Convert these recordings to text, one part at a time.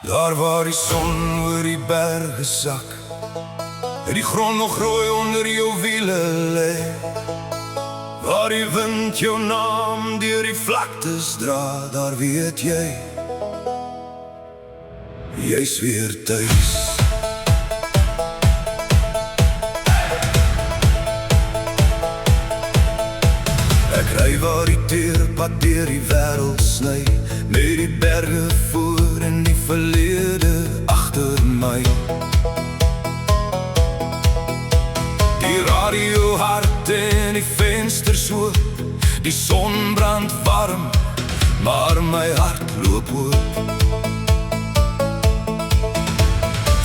Daar waar die son oor die berge sak, en die grond nog rooi onder jou wiele lê, waar die wind jou naam deur die vlaktes dra, daar weet jy, jy's weer thuis. Ek ry waar die teerpad deur die wêreld sny, met die berge voor en die verlede agter my. Die radio hard en die vensters oop, die son brand warm, maar my hart loop oop.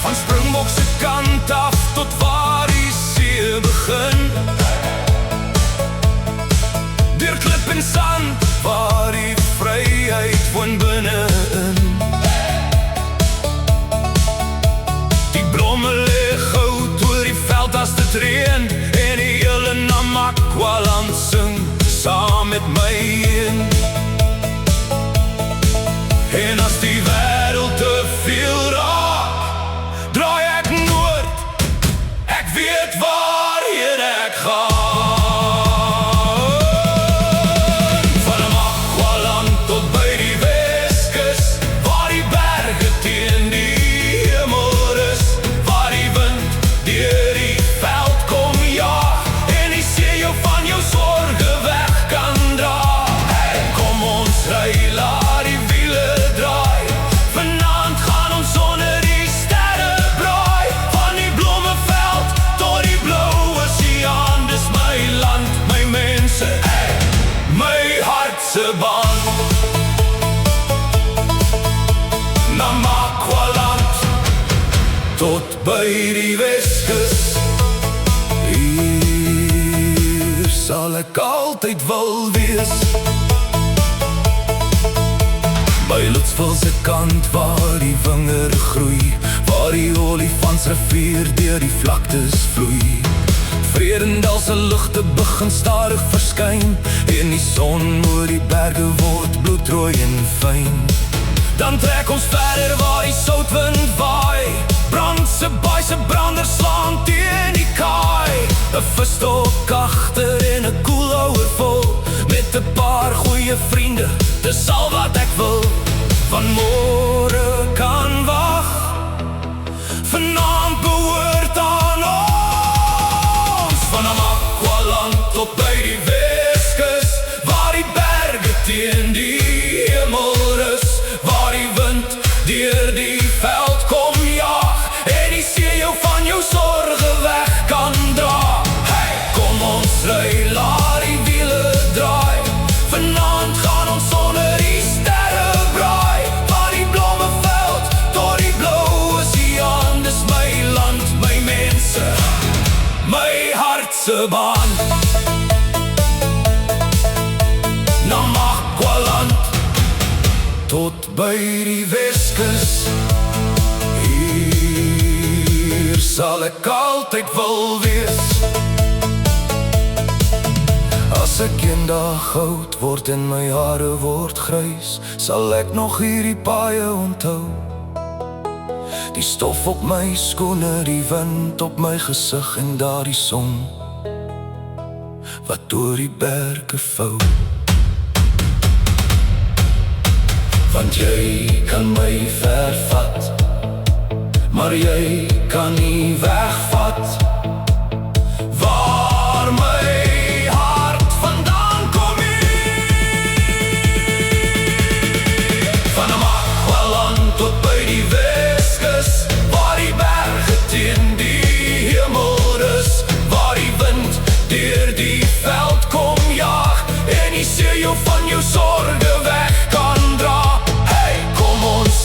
Van Springbok se kant af tot waar die see begin, deur klip en sand, waar die vryheid woon binne-in. Die blomme lê goud oor die veld as dit reën, en die hele Namakwa-land sing saam met my een. En as die wêreld te veel raak, draai ek noord, ek weet waarheen ek gaan. Namakwa-land tot by die Weskus, hier sal ek altyd wil wees. By Lutsville se kant waar die wingerd groei, waar die Olifantsrivier deur die vlaktes vloei, Vredendal se ligte begin stadig verskyn, en die son oor die berge word bloedrooi en fyn. Dan trek ons verder waar die soutwind waai, Brandse Baai se branders slaan teen die kaai. 'n Visstok agter en 'n koelhouer vol, met 'n paar goeie vriende, dis al wat ek wil. Van môre kan wag, vanaand behoort aan ons. Van Namakwa-land tot by die Weskus, waar die berge teen die hemel rus, waar die wind deur die veld kom jaag, en die see jou van jou sorge weg kan dra. Hey, kom ons ry, laat die wiele draai, vanaand gaan ons onder die sterre braai, van die blommeveld tot die blou oseaan, dis my land, my mense, my hart se baan. Namakwa-land tot by die Weskus, hier sal ek altyd wil wees. As ek eendag oud word en my hare word grys, sal ek nog hierdie paaie onthou. Die stof op my skoene, die wind op my gesig, en daardie son wat deur die berge vou. Want jy kan my vervat, maar jy kan nie wegvat waar my hart vandaan kom nie. Van Namakwa-land tot by die Weskus, waar die berge teen die hemel rus, waar die wind deur die veld kom jaag, en die see jou van jou sorge weg kan dra.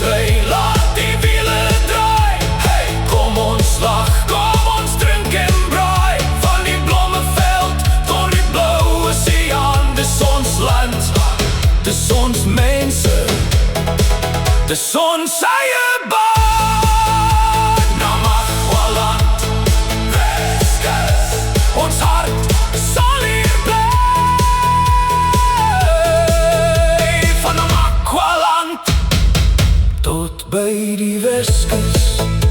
Laat die wiele draai, hey, kom ons lag, kom ons drink en braai, van die blommeveld tot die blou oseaan, dis ons land, dis ons mense, dis ons eie baan. Namakwa-land, Weskus, ons hart sal hier bly. Van Namakwa-land tot by die Weskus.